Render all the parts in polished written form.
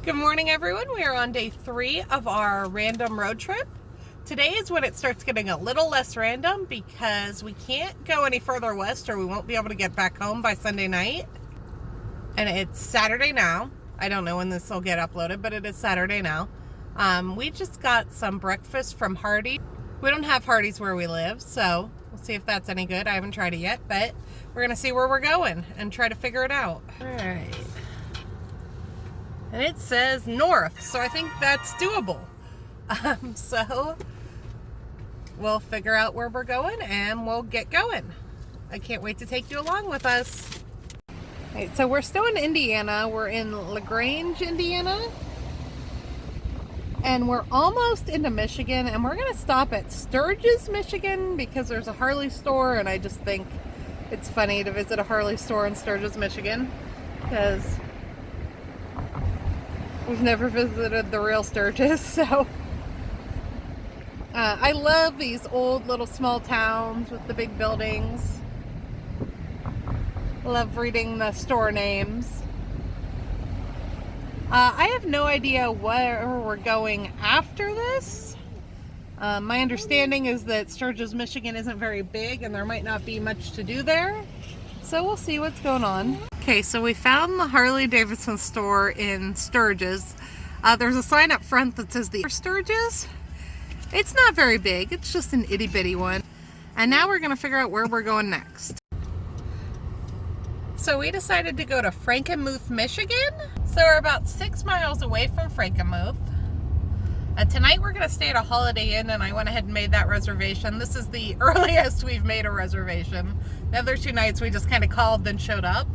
Good morning, everyone. We are on day 3 of our random road trip. Today is when it starts getting a little less random because we can't go any further west or we won't be able to get back home by Sunday night. And it's Saturday now. I don't know when this will get uploaded, but it is Saturday now. We just got some breakfast from Hardee's. We don't have Hardee's where we live, so we'll see if that's any good. I haven't tried it yet, but we're going to see where we're going and try to figure it out. All right. And it says north, so I think that's doable. So we'll figure out where we're going and we'll get going. I can't wait to take you along with us. All right, so we're still in Indiana. We're in LaGrange, Indiana. And we're almost into Michigan, and we're gonna stop at Sturgis, Michigan because there's a Harley store, and I just think it's funny to visit a Harley store in Sturgis, Michigan, because we've never visited the real Sturgis, so I love these old little small towns with the big buildings. Love reading the store names. I have no idea where we're going after this. My understanding is that Sturgis, Michigan isn't very big and there might not be much to do there. So we'll see what's going on. Okay, so we found the Harley Davidson store in Sturgis. There's a sign up front that says the Sturgis. It's not very big, it's just an itty bitty one. And now we're gonna figure out where we're going next. So we decided to go to Frankenmuth, Michigan. So we're about 6 miles away from Frankenmuth. Tonight we're gonna stay at a Holiday Inn, and I went ahead and made that reservation. This is the earliest we've made a reservation. The other 2 nights we just kind of called, then showed up.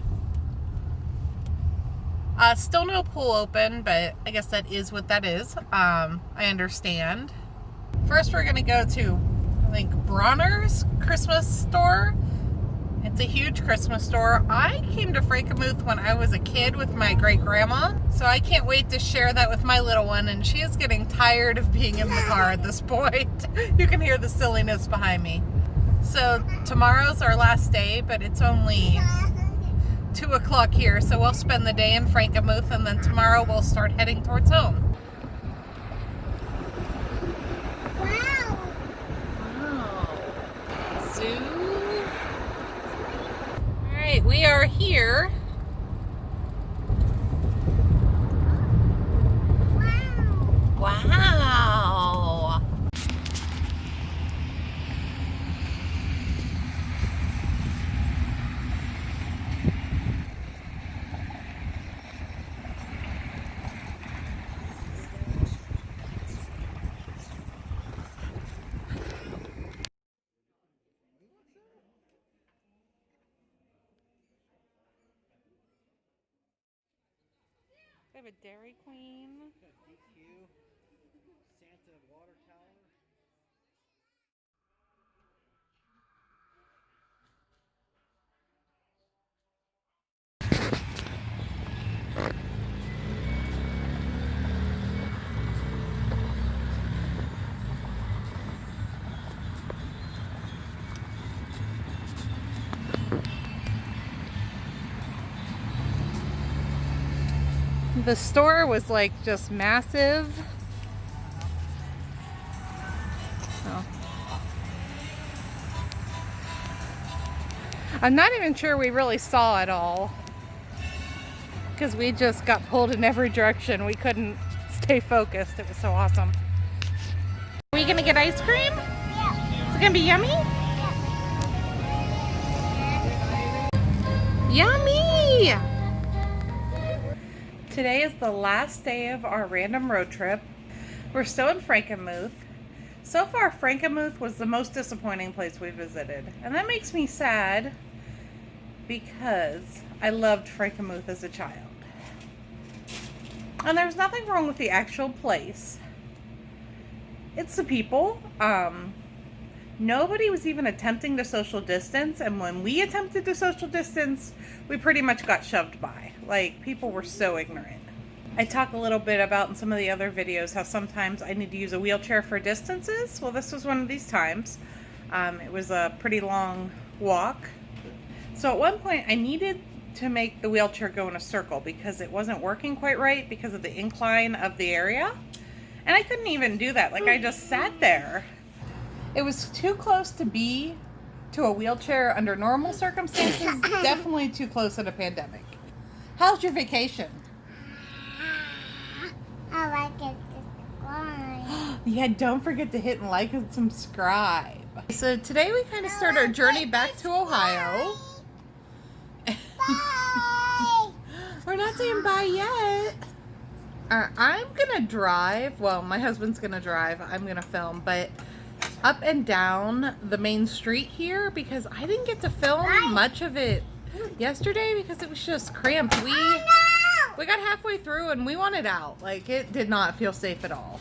Still no pool open, but I guess that is what that is. I understand. First we're gonna go to, I think, Bronner's Christmas store. It's a huge Christmas store. I came to Frankenmuth when I was a kid with my great-grandma, so I can't wait to share that with my little one, and she is getting tired of being in the car at this point. You can hear the silliness behind me. So tomorrow's our last day, but it's only 2 o'clock here, so we'll spend the day in Frankenmuth, and then tomorrow we'll start heading towards home. Wow. Zoo. Alright, we are here. Wow. We have a Dairy Queen. Santa water tower. The store was like just massive. Oh. I'm not even sure we really saw it all because we just got pulled in every direction. We couldn't stay focused. It was so awesome. Are we gonna get ice cream? Yeah. Is it gonna be yummy? Yeah. Yummy! Today is the last day of our random road trip. We're still in Frankenmuth. So far, Frankenmuth was the most disappointing place we visited. And that makes me sad because I loved Frankenmuth as a child. And there's nothing wrong with the actual place. It's the people. Nobody was even attempting to social distance, and when we attempted to social distance, we pretty much got shoved by. Like, people were so ignorant. I talk a little bit about in some of the other videos how sometimes I need to use a wheelchair for distances. Well, this was one of these times. It was a pretty long walk. So at one point I needed to make the wheelchair go in a circle because it wasn't working quite right because of the incline of the area. And I couldn't even do that. Like, I just sat there. It was too close to be to a wheelchair under normal circumstances. Definitely too close in a pandemic. How's your vacation? I like it. Subscribe. Yeah, don't forget to hit like and subscribe. So today we kind of start our journey back to Ohio. Bye. We're not saying bye yet. I'm gonna drive. Well, my husband's gonna drive. I'm gonna film, but up and down the main street here because I didn't get to film much of it yesterday because it was just cramped. We got halfway through and we wanted out. Like, it did not feel safe at all.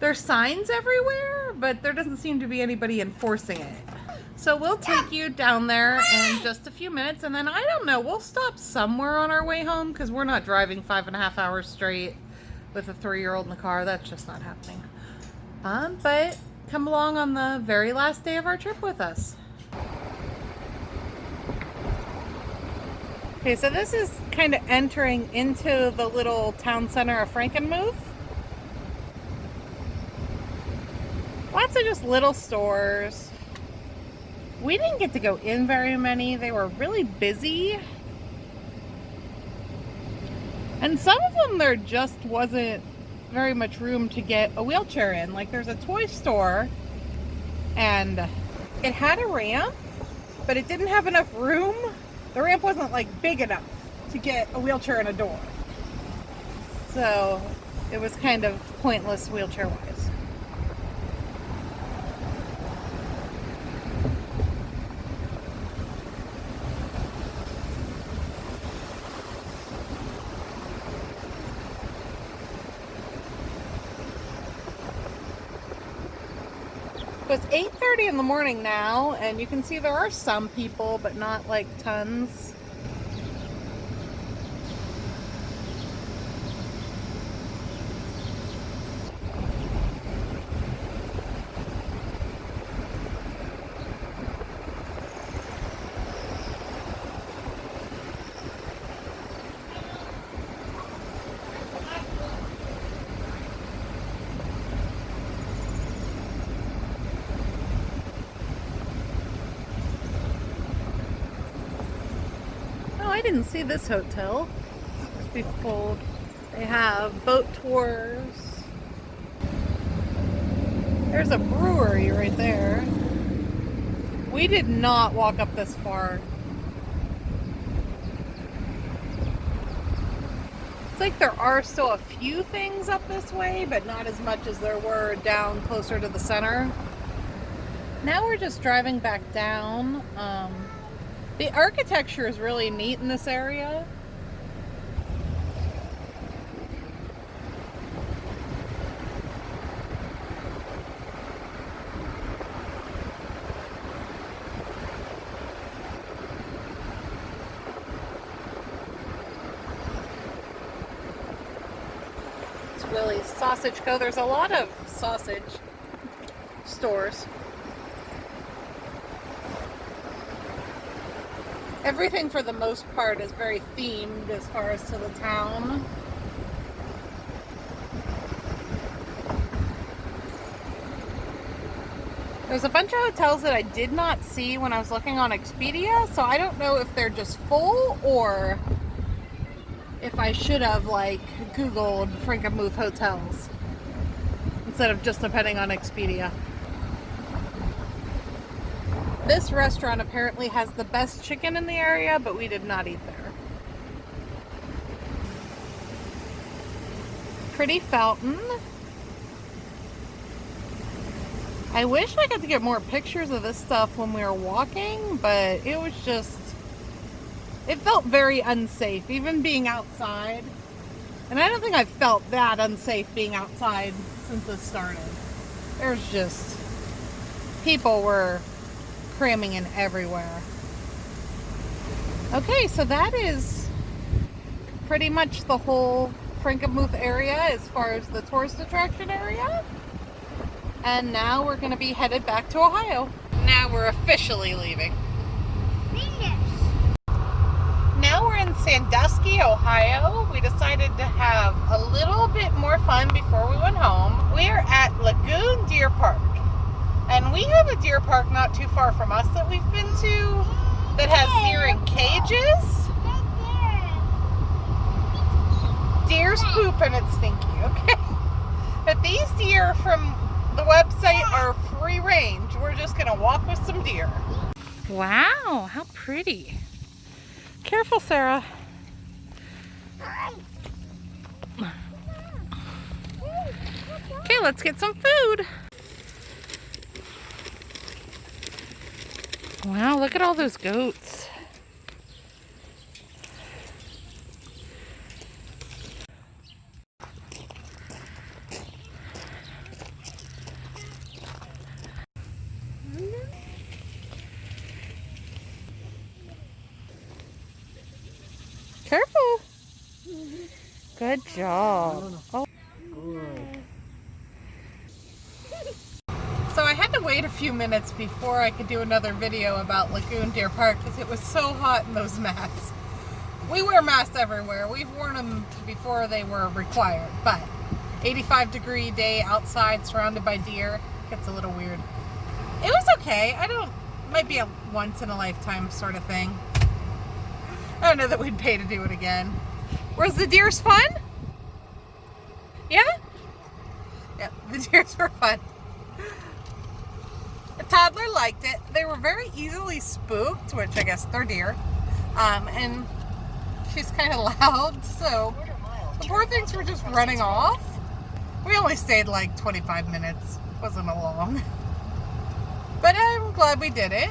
There's signs everywhere, but there doesn't seem to be anybody enforcing it. So we'll take you down there in just a few minutes, and then I don't know, we'll stop somewhere on our way home because we're not driving 5.5 hours straight with a 3-year-old in the car. That's just not happening. But come along on the very last day of our trip with us. Okay, so this is kind of entering into the little town center of Frankenmuth. Lots of just little stores. We didn't get to go in very many. They were really busy. And some of them there just wasn't very much room to get a wheelchair in. Like, there's a toy store and it had a ramp, but it didn't have enough room. The ramp wasn't like big enough to get a wheelchair in a door. So it was kind of pointless wheelchair wise. It's 8:30 in the morning now, and you can see there are some people, but not like tons. I didn't see this hotel. Must be full. They have boat tours. There's a brewery right there. We did not walk up this far. It's like there are still a few things up this way, but not as much as there were down closer to the center. Now we're just driving back down. The architecture is really neat in this area. It's Willie's Sausage Co. There's a lot of sausage stores. Everything for the most part is very themed as far as to the town. There's a bunch of hotels that I did not see when I was looking on Expedia, so I don't know if they're just full or if I should have like Googled Frankenmuth hotels instead of just depending on Expedia. This restaurant apparently has the best chicken in the area, but we did not eat there. Pretty fountain. I wish I got to get more pictures of this stuff when we were walking, but it was just, it felt very unsafe, even being outside. And I don't think I've felt that unsafe being outside since this started. There's just, people were cramming in everywhere. Okay, so that is pretty much the whole Frankenmuth area as far as the tourist attraction area. And now we're going to be headed back to Ohio. Now we're officially leaving. Now Sandusky, Ohio. We decided to have a little bit more fun before we went home. We are at Lagoon Deer Park. And we have a deer park not too far from us that we've been to that has deer in cages. Deer's poop and it's stinky, okay? But these deer from the website are free range. We're just gonna walk with some deer. Wow, how pretty. Careful, Sarah. Okay, let's get some food. Wow, look at all those goats. Careful. Good job. Oh. So I had to wait a few minutes before I could do another video about Lagoon Deer Park because it was so hot in those masks. We wear masks everywhere. We've worn them before they were required, but 85-degree day outside surrounded by deer gets a little weird. It was okay. Might be a once in a lifetime sort of thing. I don't know that we'd pay to do it again. Was the deers fun? Yeah? Yeah, the deers were fun. The toddler liked it. They were very easily spooked, which I guess they're deer. And she's kind of loud, so the poor things were just running off. We only stayed like 25 minutes. Wasn't long. But I'm glad we did it.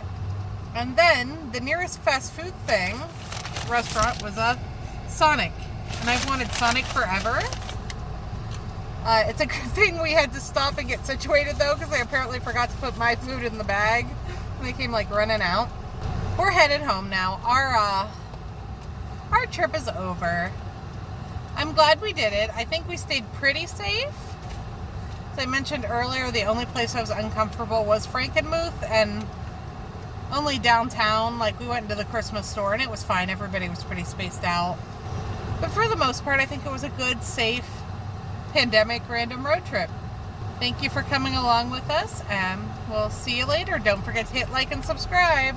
And then the nearest fast food restaurant was a Sonic. And I've wanted Sonic forever. It's a good thing we had to stop and get situated though, because I apparently forgot to put my food in the bag. And they came like running out. We're headed home now. Our trip is over. I'm glad we did it. I think we stayed pretty safe. As I mentioned earlier, the only place I was uncomfortable was Frankenmuth, and only downtown. Like, we went into the Christmas store and it was fine. Everybody was pretty spaced out. But for the most part, I think it was a good, safe, pandemic random road trip. Thank you for coming along with us, and we'll see you later. Don't forget to hit like and subscribe.